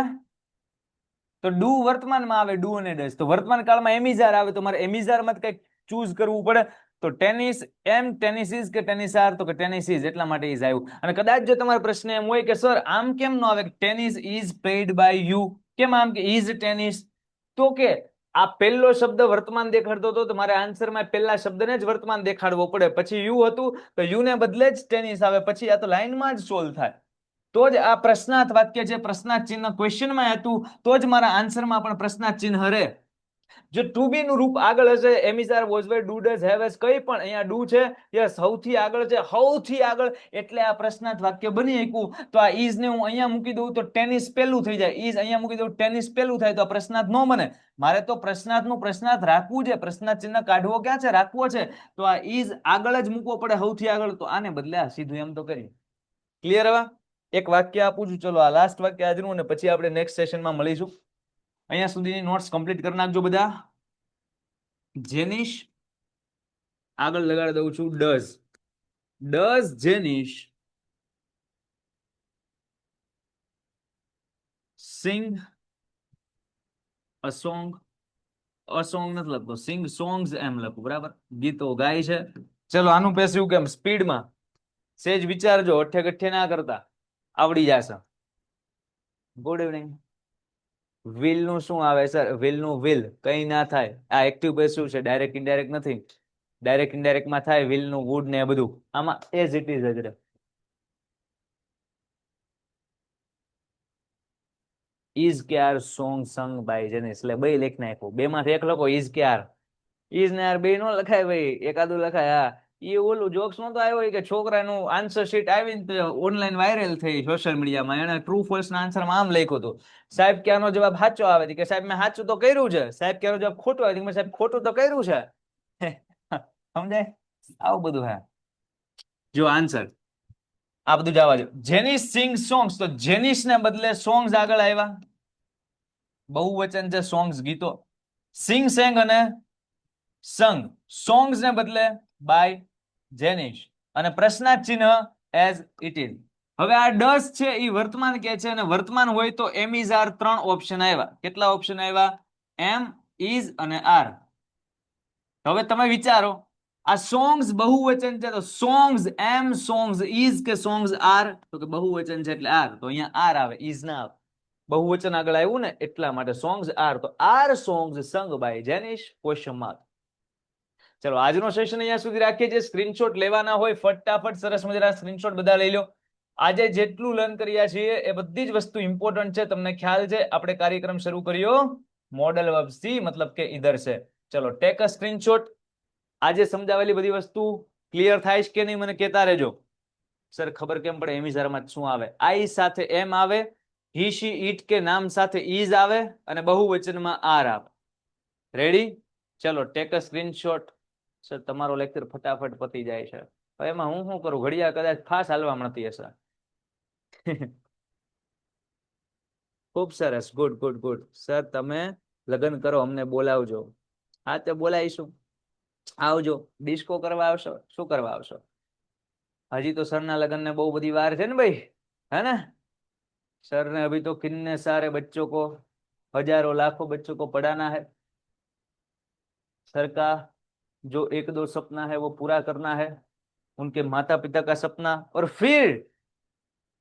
Speaker 2: તો ડુ વર્તમાનમાં આવે, ડુ અને ડઝ. તો વર્તમાન કાળમાં એમિઝાર આવે તો મારે એમિઝારમાં કંઈક ચૂઝ કરવું પડે. તો ટેનિસ એમ, ટેનિસ ઇઝ કે ટેનિસ આર? તો કે ટેનિસ ઇઝ, એટલા માટે ઇઝ આવ્યું. અને કદાચ જો તમારો પ્રશ્ન એમ હોય કે સર આમ કેમ ન આવે tennis is played by you, કેમ આમ કે ઇઝ ટેનિસ? તો કે આ પહેલો શબ્દ વર્તમાન દેખાડતો હતો તો મારે આન્સરમાં પહેલા શબ્દને જ વર્તમાન દેખાડવો પડે. પછી યુ હતું તો યુ ને બદલે જ ટેનિસ આવે. પછી આ તો લાઈનમાં જ સોલ્વ થાય. તો જ આ પ્રશ્નાર્થ વાક્ય છે. પ્રશ્નાર્થ ચિહ્ન ક્વેશ્ચનમાં હતું તો જ મારા આન્સરમાં પણ પ્રશ્નાર્થ ચિહ્ન રહે. જો ટુ બી નું રૂપ આગળ હશે, am is are, was were, do does, have has, કઈ પણ, અહીંયા ડુ છે, યસ સૌથી આગળ છે, સૌથી આગળ, એટલે આ પ્રશ્નાર્થ વાક્ય બની શકું. તો આ ઇઝ ને હું અહીંયા મૂકી દઉં તો ટેનિસ પેલું થઈ જાય. ઇઝ અહીંયા મૂકી દઉં ટેનિસ પેલું થાય તો આ પ્રશ્નાર્થ ન બને. મારે તો પ્રશ્નાર્થનું પ્રશ્નાર્થ રાખવું છે. પ્રશ્નાર્થ ચિહ્ન કાઢવો ક્યાં છે? રાખવો છે. તો આ ઇઝ આગળ જ મૂકવો પડે, સૌથી આગળ. તો આને બદલે આ સીધું એમ તો કરીએ. ક્લિયર? હવે એક વાક્ય આપું છું. ચલો આ લાસ્ટ વાક્ય આજનું, અને પછી આપણે નેક્સ્ટ સેશનમાં મળીશું. અહીંયા સુધીની નોટ્સ કમ્પ્લીટ કરી નાખજો બધા. જેનિશ આગળ લગાડી દઉં છું. Does Jenish sing a song? A song નથી લખતો, સિંગ સોંગ્સ એમ લખું, બરાબર? ગીતો ગાય છે. ચલો આનું પેસિવ કેમ? સ્પીડમાં સેજ વિચારજો, અઠે ગઠ્ઠે ના કરતા, આવડી જશે. Good evening. વિલ નું શું આવે સર? વિલ નું વિલ કઈ ના થાય. આ એક્ટિવ પેસિવ છે, ડાયરેક્ટ ઇનડાયરેક્ટ નથી. ડાયરેક્ટ ઇનડાયરેક્ટ માં થાય વિલ નું, વુડ ને બધું. આમાં એઝ ઇટ ઇઝ જ રહે. ઇઝ કે are song sung by Janis, એટલે બે લખી નાખ્યું. બે માંથી એક લખો, ઇઝ કે આર. ઇઝ ને આર બે નો લખાય ભાઈ, એકાદું લખાય. હા એ ઓલું જોક્સ નતો આવ્યો કે છોકરાનું આન્સર શીટ આવીને ઓનલાઈન વાયરલ થઈ સોશિયલ મીડિયામાં. એને ટ્રુ ફોલ્સ ના આન્સરમાં આમ લખ્યું હતું, સાહેબ ક્યાંનો જવાબ સાચો આવે કે સાહેબ મેં સાચું તો કર્યું છે. સાહેબ ક્યાંનો જવાબ ખોટો આવે કે સાહેબ ખોટું તો કર્યું છે. સમજાય? આવું બધું. હા જો આન્સર આ બધું જવા દો. જેનિસ સિંગ સોંગ્સ, તો જેનિસ ને બદલે સોંગ્સ આગળ આવ્યા. બહુવચન છે સોંગ્સ ગીતો. સિંગ સેંગ અને સંગ, સોંગ્સ ને બદલે બાય જેનિશ અને પ્રશ્નાર્થ ચિહ્ન એઝ ઇટ ઇઝ. હવે આ ડસ છે એ વર્તમાન કે છે અને વર્તમાન હોય તો એમ ઇઝ આર 3 ઓપ્શન આવ્યા. કેટલા ઓપ્શન આવ્યા? એમ, ઇઝ અને આર. હવે તમે વિચારો આ સોંગ્સ બહુવચન છે તો સોંગ્સ એમ, સોંગ્સ ઇઝ કે સોંગ્સ આર? તો કે બહુવચન છે એટલે આર, તો અહીંયા આર આવે, ઇઝ ના આવે. બહુવચન આગળ આવ્યું ને એટલા માટે સોંગ્સ આર, તો are songs sung by Jenish? Question mark. ચલો આજનો સેશન અહીંયા સુધી રાખીએ છીએ. સ્ક્રીનશોટ લેવાના હોય ફટાફટ સરસ મજાના સ્ક્રીનશોટ બધા લઈ લો. આજે જેટલું લર્ન કર્યા છીએ એ બધી જ વસ્તુ ઇમ્પોર્ટન્ટ છે. તમને ખ્યાલ છે આપણે કાર્યક્રમ શરૂ કર્યો મોડલ વર્બ સી મતલબ કે ઇધર છે. ચલો ટેક અ સ્ક્રીનશોટ. આજે સમજાવેલી બધી વસ્તુ ક્લિયર થાય છે કે નહીં મને કહેતા રહેજો. સર ખબર કેમ પડે એમિઝારમાં શું આવે? આઈ સાથે એમ આવે, હી શી ઈટ કે નામ સાથે ઇઝ આવે અને બહુવચનમાં આર આવે. રેડી? ચલો ટેક અ સ્ક્રીનશોટ. સર તમારો લેક્ચર ફટાફટ પતી જાય છે. એમાં હું શું કરું? ઘડિયાળ કદાચ ફાસ્ટ હાલવા મળતી હશે. ખૂબ સરસ, ગુડ ગુડ ગુડ. સર તમે લગ્ન કરો અમને બોલાવજો. હા તે બોલાવીશું. આવજો. ડિસ્કો કરવા આવશો? શું કરવા આવશો? હજી તો સરના લગ્ન ને બહુ બધી વાર છે ને ભાઈ, है ना? सर ने अभी तो कितने सारे बच्चों को, हजारों लाखों बच्चों को पढ़ाना है. सर का जो एक दो सपना है वो पूरा करना है, उनके माता पिता का सपना. और फिर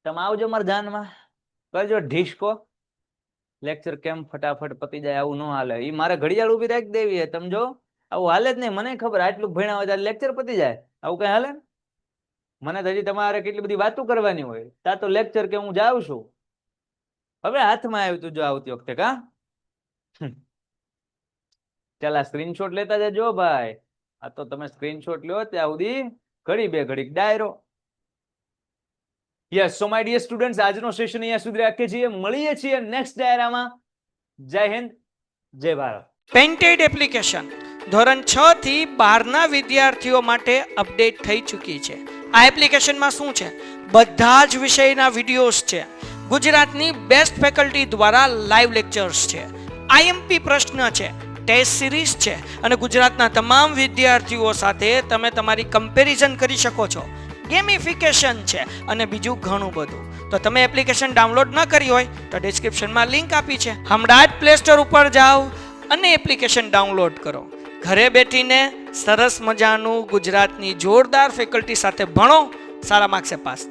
Speaker 2: तुम आवજો માર જાનમાં, કરજો ઢીસકો. લેક્ચર કેમ ફટાફટ પતી જાય આવું ન હાલે. ઈ મારે ઘડિયાળ ઊભી રાખી દેવી છે સમજો. આવું હાલે જ નહીં. મને ખબર આટલું ભણ્યા હોય લેક્ચર પતી જાય. આવું કઈ હાલે? મને તો હજી તમારે કેટલી બધી વાતો કરવાની હોય. તા તો લેક્ચર કે હું જાઉં છું. હવે હાથમાં આવ્યું તું જો આવતી વખતે કા. ચાલ આ સ્ક્રીનશોટ લેતા જજો ભાઈ. આ તો તમે સ્ક્રીનશોટ લ્યો ત્યાં સુધી ઘડી બે ઘડી ડાયરો. Yes, so my dear students આજનો સેશન અહીંયા સુધી રાખીએ છીએ. મળીએ છીએ નેક્સ્ટ ડાયરામાં. જય હિન્દ, જય ભારત.
Speaker 1: પેન્ટેડ એપ્લિકેશન ધોરણ 6 થી 12ના વિદ્યાર્થીઓ માટે અપડેટ થઈ ચૂકી છે. આ એપ્લિકેશનમાં શું છે? બધા જ વિષયના વિડીયોઝ છે. ગુજરાતની બેસ્ટ ફેકલ્ટી દ્વારા લાઈવ લેક્ચર્સ છે. આઈએમપી પ્રશ્ન છે, ટેસ્ટ સિરીઝ છે અને ગુજરાતના તમામ વિદ્યાર્થીઓ સાથે તમે તમારી કમ્પેરિઝન કરી શકો છો. ગેમિફિકેશન છે અને બીજું ઘણું બધું. તો તમે એપ્લિકેશન ડાઉનલોડ ન કરી હોય તો ડિસ્ક્રિપ્શનમાં લિંક આપી છે. હમણાં જ પ્લે સ્ટોર ઉપર જાઓ અને એપ્લિકેશન ડાઉનલોડ કરો. ઘરે બેઠીને સરસ મજાનું ગુજરાતની જોરદાર ફેકલ્ટી સાથે ભણો, સારા માર્ક્સે પાસ થાઓ.